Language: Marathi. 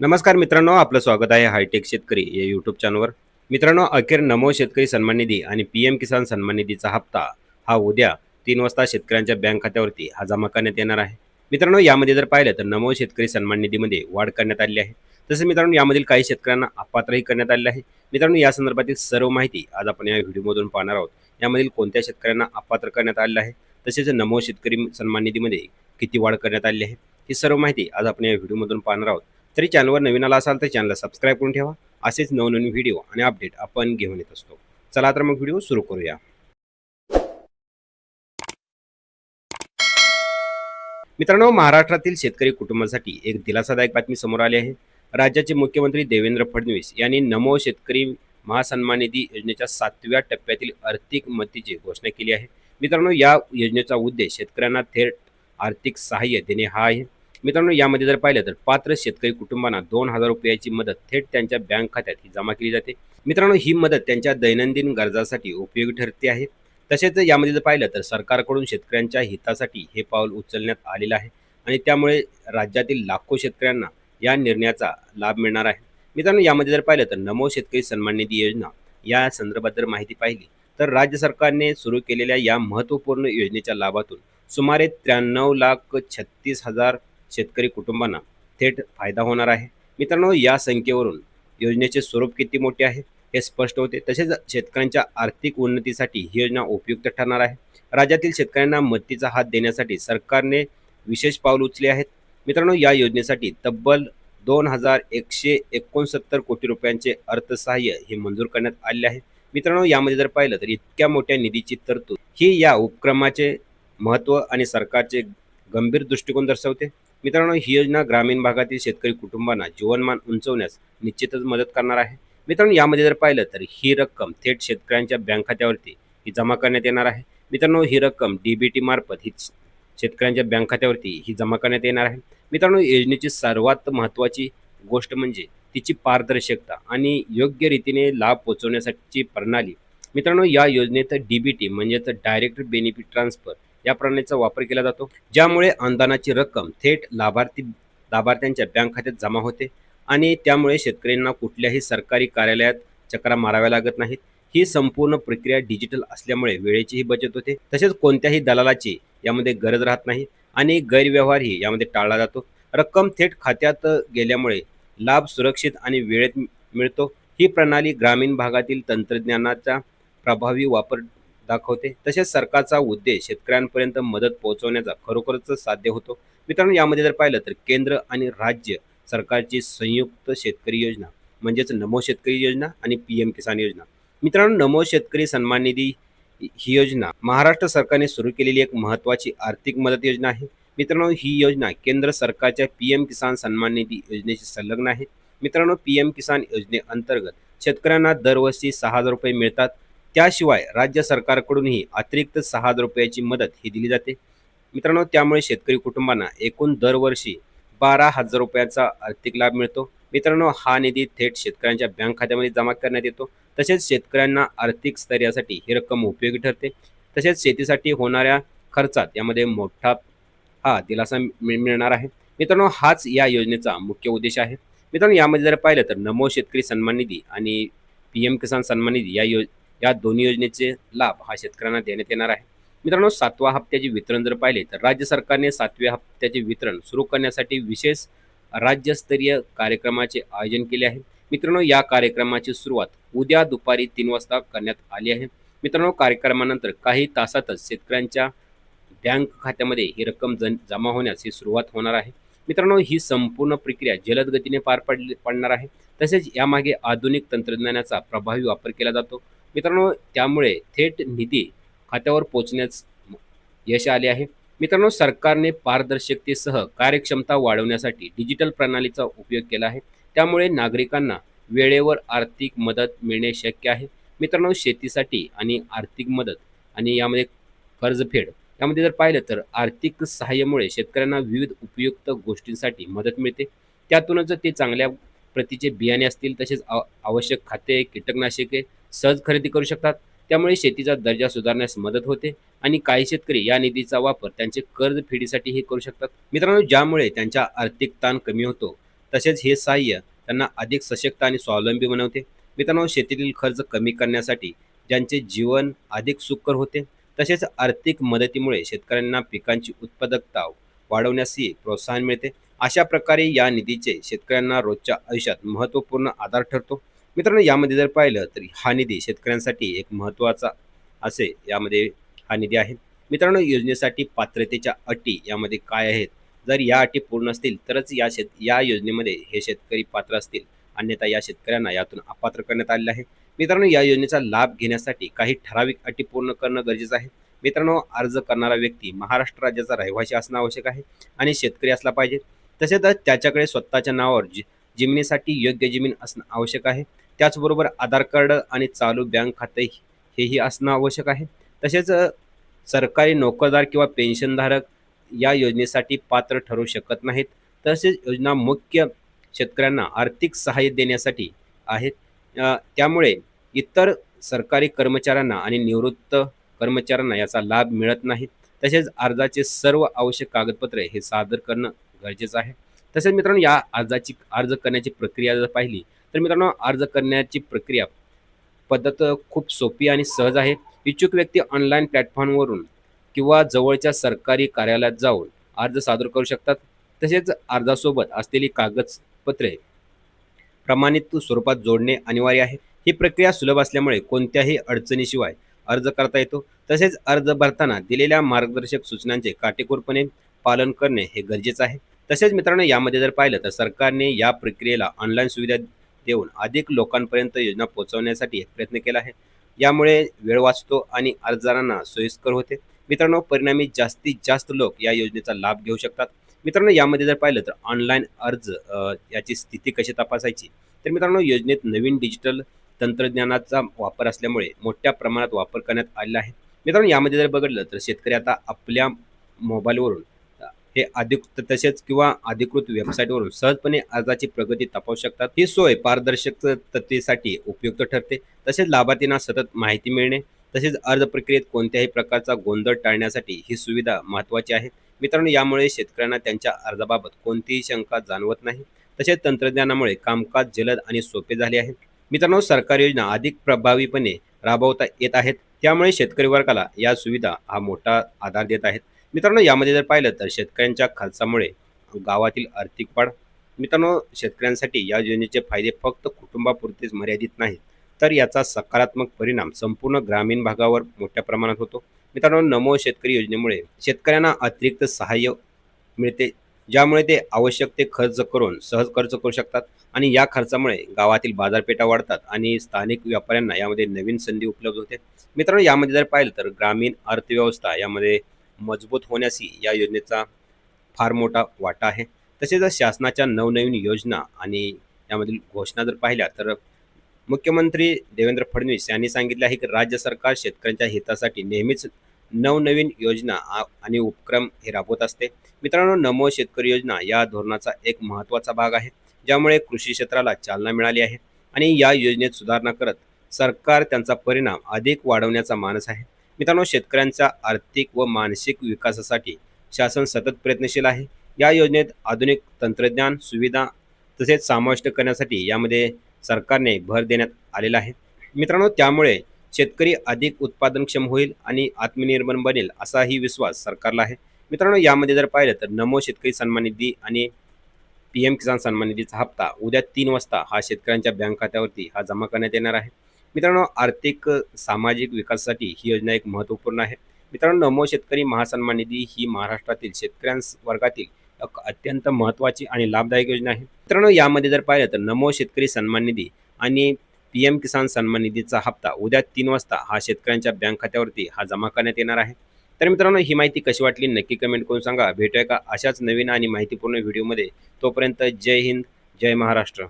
नमस्कार मित्रांनो, आपलं स्वागत आहे हायटेक शेतकरी या यूट्यूब चॅनलवर. मित्रांनो, अखेर नमो शेतकरी सन्मान निधी आणि पीएम किसान सन्मान निधीचा हप्ता हा उद्या 3 वाजता शेतकऱ्यांच्या बँक खात्यावरती हा जमा करण्यात येणार आहे. मित्रांनो, यामध्ये जर पाहिलं तर नमो शेतकरी सन्मान निधीमध्ये वाढ करण्यात आली आहे. तसेच मित्रांनो, यामधील काही शेतकऱ्यांना अपात्रही करण्यात आले आहे. मित्रांनो, या संदर्भातील सर्व माहिती आज आपण या व्हिडिओमधून पाहणार आहोत. यामधील कोणत्या शेतकऱ्यांना अपात्र करण्यात आले आहे, तसेच नमो शेतकरी सन्मान निधीमध्ये किती वाढ करण्यात आली आहे, ही सर्व माहिती आज आपण या व्हिडिओमधून पाहणार आहोत. तरी चॅनलवर नवीन आला असाल तर चॅनलला सबस्क्राईब करून ठेवा. असेच नवनवीन व्हिडिओ आणि अपडेट आपण घेऊन येत असतो. चला तर मग व्हिडिओ सुरू करूया. मित्रांनो, महाराष्ट्रातील शेतकरी कुटुंबासाठी एक दिलासादायक बातमी समोर आली आहे. राज्याचे मुख्यमंत्री देवेंद्र फडणवीस यांनी नमो शेतकरी महासन्मान निधी योजनेच्या 7व्या टप्प्यातील आर्थिक मदतीची घोषणा केली आहे. मित्रांनो, या योजनेचा उद्देश शेतकऱ्यांना थेट आर्थिक सहाय्य देणे हा आहे. मित्रांनो, यामध्ये जर पाहिलं तर पात्र शेतकरी कुटुंबांना 2,000 रुपयाची मदत थेट त्यांच्या बँक खात्यात ही जमा केली जाते. मित्रांनो, ही मदत त्यांच्या दैनंदिन गरजासाठी उपयोगी ठरते आहे. तसेच यामध्ये जर पाहिलं तर सरकारकडून शेतकऱ्यांच्या हितासाठी हे पाऊल उचलण्यात आलेलं आहे आणि त्यामुळे राज्यातील लाखो शेतकऱ्यांना या निर्णयाचा लाभ मिळणार आहे. मित्रांनो, यामध्ये जर पाहिलं तर नमो शेतकरी सन्मान निधी योजना या संदर्भात जर माहिती पाहिली तर राज्य सरकारने सुरू केलेल्या या महत्त्वपूर्ण योजनेच्या लाभातून सुमारे 93,36,000 शेतकरी कुटुंबांना थेट फायदा होणार आहे. मित्रांनो, या संख्येवरून योजनेचे स्वरूप किती मोठे आहे हे स्पष्ट होते. तसेच शेतकऱ्यांच्या आर्थिक उन्नतीसाठी ही योजना उपयुक्त ठरणार आहे. राज्यातील शेतकऱ्यांना मदतीचा हात देण्यासाठी सरकारने विशेष पाऊल उचलले आहेत. मित्रांनो, या योजनेसाठी तब्बल 2,169 कोटी रुपयांचे अर्थसहाय्य हे मंजूर करण्यात आले आहे. मित्रांनो, यामध्ये जर पाहिलं तर इतक्या मोठ्या निधीची तरतूद ही या उपक्रमाचे महत्त्व आणि सरकारचे गंभीर दृष्टिकोन दर्शवते. मित्रांनो, ही योजना ग्रामीण भागातील शेतकरी कुटुंबांना जीवनमान उंचवण्यास निश्चितच मदत करणार आहे. मित्रांनो, यामध्ये जर पाहिलं तर ही रक्कम थेट शेतकऱ्यांच्या बँक खात्यावरती ही जमा करण्यात येणार आहे. मित्रांनो, ही रक्कम डीबीटी मार्फत ही शेतकऱ्यांच्या बँक खात्यावरती ही जमा करण्यात येणार आहे. मित्रांनो, योजनेची सर्वात महत्त्वाची गोष्ट म्हणजे तिची पारदर्शकता आणि योग्य रीतीने लाभ पोहोचवण्यासाठीची प्रणाली. मित्रांनो, या योजनेत डीबीटी म्हणजेच डायरेक्ट बेनिफिट ट्रान्सफर या प्रणालीचा वापर केला जातो, ज्यामुळे अनुदानाची रक्कम थेट लाभार्थ्यांच्या बँक खात्यात जमा होते आणि त्यामुळे शेतकऱ्यांना कुठल्याही सरकारी कार्यालयात चकरा माराव्या लागत नाहीत. ही संपूर्ण प्रक्रिया डिजिटल असल्यामुळे वेळेचीही बचत होते. तसेच कोणत्याही दलालाची यामध्ये गरज राहत नाही आणि गैरव्यवहारही यामध्ये टाळला जातो. रक्कम थेट खात्यात गेल्यामुळे लाभ सुरक्षित आणि वेळेत मिळतो. ही प्रणाली ग्रामीण भागातील तंत्रज्ञानाचा प्रभावी वापर दाखवते. तसेच सरकारचा उद्देश शेतकऱ्यांपर्यंत मदत पोहोचवण्याचा खरोखरच साध्य होतो. मित्रांनो, यामध्ये जर पाहिलं तर केंद्र आणि राज्य सरकारची संयुक्त शेतकरी योजना म्हणजेच नमो शेतकरी योजना आणि पीएम किसान योजना. मित्रांनो, नमो शेतकरी सन्मान निधी ही योजना महाराष्ट्र सरकारने सुरू केलेली एक महत्त्वाची आर्थिक मदत योजना आहे. मित्रांनो, ही योजना केंद्र सरकारच्या पीएम किसान सन्मान निधी योजनेशी संलग्न आहे. मित्रांनो, पीएम किसान योजनेअंतर्गत शेतकऱ्यांना दरवर्षी 6,000 रुपये मिळतात. त्याशिवाय राज्य सरकारकडूनही अतिरिक्त 6,000 रुपयाची मदत ही दिली जाते. मित्रांनो, त्यामुळे शेतकरी कुटुंबांना एकूण दरवर्षी 12,000 रुपयाचा आर्थिक लाभ मिळतो. मित्रांनो, हा निधी थेट शेतकऱ्यांच्या बँक खात्यामध्ये जमा करण्यात येतो. तसेच शेतकऱ्यांना आर्थिक स्थैर्यासाठी ही रक्कम उपयोगी ठरते. तसेच शेतीसाठी होणाऱ्या खर्चात यामध्ये मोठा हा दिलासा मिळणार आहे. मित्रांनो, हाच या योजनेचा मुख्य उद्देश आहे. मित्रांनो, यामध्ये जर पाहिलं तर नमो शेतकरी सन्मान निधी आणि पीएम किसान सन्मान निधी या दोन्ही योजनेचे लाभ हा शेतकऱ्यांना देण्यात येणार आहे. मित्रांनो, 7व्या हप्त्याचे वितरण जर पाहिले तर राज्य सरकारने 7व्या हप्त्याचे वितरण सुरू करण्यासाठी विशेष राज्यस्तरीय कार्यक्रमाचे आयोजन केले आहे. मित्रांनो, या कार्यक्रमाची सुरुवात उद्या दुपारी 3 वाजता करण्यात आली आहे. मित्रांनो, कार्यक्रमानंतर काही तासातच शेतकऱ्यांच्या बँक खात्यामध्ये ही रक्कम जमा होण्यास ही सुरुवात होणार आहे. मित्रांनो, ही संपूर्ण प्रक्रिया जलद गतीने पार पडणार आहे. तसेच यामागे आधुनिक तंत्रज्ञानाचा प्रभावी वापर केला जातो. मित्रांनो, त्यामुळे थेट निधी खात्यावर पोहोचण्यास यश आले आहे. मित्रांनो, सरकारने पारदर्शकतेसह कार्यक्षमता वाढवण्यासाठी डिजिटल प्रणालीचा उपयोग केला आहे. त्यामुळे नागरिकांना वेळेवर आर्थिक मदत मिळणे शक्य आहे. मित्रांनो, शेतीसाठी आणि आर्थिक मदत आणि यामध्ये कर्जफेड यामध्ये जर पाहिलं तर आर्थिक सहाय्यामुळे शेतकऱ्यांना विविध उपयुक्त गोष्टींसाठी मदत मिळते. त्यातूनच ते चांगल्या प्रतीचे बियाणे असतील तसेच आवश्यक खते, कीटकनाशके सहज खरेदी करू शकतात. त्यामुळे शेतीचा दर्जा सुधारण्यास मदत होते आणि काही शेतकरी या निधीचा वापर त्यांचे कर्ज फेडीसाठीही करू शकतात. मित्रांनो, ज्यामुळे त्यांचा आर्थिक ताण कमी होतो. तसेच हे सहाय्य त्यांना अधिक सशक्त आणि स्वावलंबी बनवते. मित्रांनो, शेतीतील खर्च कमी करण्यासाठी ज्यांचे जीवन अधिक सुकर होते. तसेच आर्थिक मदतीमुळे शेतकऱ्यांना पिकांची उत्पादकता वाढवण्यासही प्रोत्साहन मिळते. अशा प्रकारे या निधीचे शेतकऱ्यांना रोजच्या आयुष्यात महत्त्वपूर्ण आधार ठरतो. मित्रांनो, यामध्ये जर पाहिलं तर हा निधी शेतकऱ्यांसाठी एक महत्त्वाचा असे यामध्ये हा निधी आहे. मित्रांनो, योजनेसाठी पात्रतेच्या अटी यामध्ये काय आहेत? जर या अटी पूर्ण असतील तरच या योजनेमध्ये हे शेतकरी पात्र असतील, अन्यथा या शेतकऱ्यांना यातून अपात्र करण्यात आलेलं आहे. मित्रांनो, या योजनेचा लाभ घेण्यासाठी काही ठराविक अटी पूर्ण करणं गरजेचं आहे. मित्रांनो, अर्ज करणारा व्यक्ती महाराष्ट्र राज्याचा रहिवासी असणं आवश्यक आहे आणि शेतकरी असला पाहिजे. तसेच त्याच्याकडे स्वतःच्या नावावर जमिनीसाठी योग्य जमीन असणं आवश्यक आहे. त्याचबरोबर आधार कार्ड आणि चालू बँक खाते हेही असणं आवश्यक आहे. तसेच सरकारी नोकरदार किंवा पेन्शनधारक या योजनेसाठी पात्र ठरू शकत नाहीत. तसेच योजना मुख्य शेतकऱ्यांना आर्थिक सहाय्य देण्यासाठी आहेत. त्यामुळे इतर सरकारी कर्मचाऱ्यांना आणि निवृत्त कर्मचाऱ्यांना याचा लाभ मिळत नाही. तसेच अर्जाचे सर्व आवश्यक कागदपत्रे हे सादर करणं गरजेचं आहे. तसेच मित्रांनो, या अर्ज करण्याची प्रक्रिया जर पाहिली तर मित्रांनो, अर्ज करण्याची प्रक्रिया पद्धत खूप सोपी आणि सहज आहे. इच्छुक व्यक्ती ऑनलाईन प्लॅटफॉर्मवरून किंवा जवळच्या सरकारी कार्यालयात जाऊन अर्ज सादर करू शकतात. तसेच अर्जासोबत असलेली कागदपत्रे प्रमाणित स्वरूपात जोडणे अनिवार्य आहे. ही प्रक्रिया सुलभ असल्यामुळे कोणत्याही अडचणीशिवाय अर्ज करता येतो. तसेच अर्ज भरताना दिलेल्या मार्गदर्शक सूचनांचे काटेकोरपणे पालन करणे हे गरजेचं आहे. तसेच मित्रांनो, यामध्ये जर पाहिलं तर सरकारने या प्रक्रियेला ऑनलाईन सुविधा देऊन अधिक लोकांपर्यंत योजना पोहोचवण्यासाठी एक प्रयत्न केला आहे. यामुळे वेळ वाचतो आणि अर्जदारांना सोयीस्कर होते. मित्रांनो, परिणामी जास्तीत जास्त लोक या योजनेचा लाभ घेऊ शकतात. मित्रांनो, यामध्ये जर पाहिलं तर ऑनलाईन अर्ज याची स्थिती कशी तपासायची, तर मित्रांनो, योजनेत नवीन डिजिटल तंत्रज्ञानाचा वापर असल्यामुळे मोठ्या प्रमाणात वापर करण्यात आलेला आहे. मित्रांनो, यामध्ये जर बघितलं तर शेतकरी आता आपल्या मोबाईलवरून हे तसेच किंवा अधिकृत वेबसाईटवरून सहजपणे अर्जाची प्रगती तपासू शकतात. ही सोय पारदर्शकतेसाठी उपयुक्त ठरते. तसेच लाभार्थींना सतत माहिती मिळणे तसेच अर्ज प्रक्रियेत कोणत्याही प्रकारचा गोंधळ टाळण्यासाठी ही सुविधा महत्त्वाची आहे. मित्रांनो, यामुळे शेतकऱ्यांना त्यांच्या अर्जाबाबत कोणतीही शंका जाणवत नाही. तसेच तंत्रज्ञानामुळे कामकाज जलद आणि सोपे झाले आहे. मित्रांनो, सरकारी योजना अधिक प्रभावीपणे राबवता येत आहेत. त्यामुळे शेतकरी वर्गाला या सुविधा हा मोठा आधार देत आहेत. मित्रांनो, यामध्ये जर पाहिलं तर शेतकऱ्यांच्या खर्चामुळे गावातील आर्थिक वाढ. मित्रांनो, शेतकऱ्यांसाठी या योजनेचे फायदे फक्त कुटुंबापुरतेच मर्यादित नाहीत, तर याचा सकारात्मक परिणाम संपूर्ण ग्रामीण भागावर मोठ्या प्रमाणात होतो. मित्रांनो, नमो शेतकरी योजनेमुळे शेतकऱ्यांना अतिरिक्त सहाय्य मिळते, ज्यामुळे ते आवश्यक ते सहज खर्च करू शकतात आणि या खर्चामुळे गावातील बाजारपेठा वाढतात आणि स्थानिक व्यापाऱ्यांना यामध्ये नवीन संधी उपलब्ध होते. मित्रांनो, यामध्ये जर पाहिलं तर ग्रामीण अर्थव्यवस्था यामध्ये मजबूत होण्याशी या योजनेचा फार मोठा वाटा आहे. तसेच शासनाच्या नवनवीन योजना आणि यामधील घोषणा जर पाहिल्या तर मुख्यमंत्री देवेंद्र फडणवीस यांनी सांगितले आहे की राज्य सरकार शेतकऱ्यांच्या हितासाठी नेहमीच नवनवीन योजना आणि उपक्रम हे राबवत असते. मित्रांनो, नमो शेतकरी योजना या धोरणाचा एक महत्त्वाचा भाग आहे, ज्यामुळे कृषी क्षेत्राला चालना मिळाली आहे आणि या योजनेत सुधारणा करत सरकार त्यांचा परिणाम अधिक वाढवण्याचा मानस आहे. मित्रांनो, शेतकऱ्यांच्या आर्थिक व मानसिक विकासासाठी शासन सतत प्रयत्नशील आहे. या योजनेत आधुनिक तंत्रज्ञान सुविधा तसेच समाविष्ट करण्यासाठी यामध्ये सरकारने भर देण्यात आलेला आहे. मित्रांनो, त्यामुळे शेतकरी अधिक उत्पादनक्षम होईल आणि आत्मनिर्भर बनेल असाही विश्वास सरकारला आहे. मित्रांनो, यामध्ये जर पाहिलं तर नमो शेतकरी सन्मान निधी आणि PM किसान सन्मान निधीचा हप्ता उद्या 3 वाजता हा शेतकऱ्यांच्या बँक खात्यावरती हा जमा करण्यात येणार आहे. मित्रांनो, आर्थिक सामाजिक विकासासाठी ही योजना एक महत्त्वपूर्ण आहे. मित्रांनो, नमो शेतकरी महासन्मान निधी ही महाराष्ट्रातील वर्गातील एक अत्यंत महत्त्वाची आणि लाभदायक योजना आहे. मित्रांनो, यामध्ये जर पाहिलं तर नमो शेतकरी सन्मान निधी आणि PM किसान सन्मान निधीचा हप्ता उद्या 3 वाजता हा शेतकऱ्यांच्या बँक खात्यावरती हा जमा करण्यात येणार आहे. तर मित्रांनो, ही माहिती कशी वाटली नक्की कमेंट करून सांगा. भेटूया का अशाच नवीन आणि माहितीपूर्ण व्हिडिओमध्ये. तोपर्यंत जय हिंद, जय महाराष्ट्र.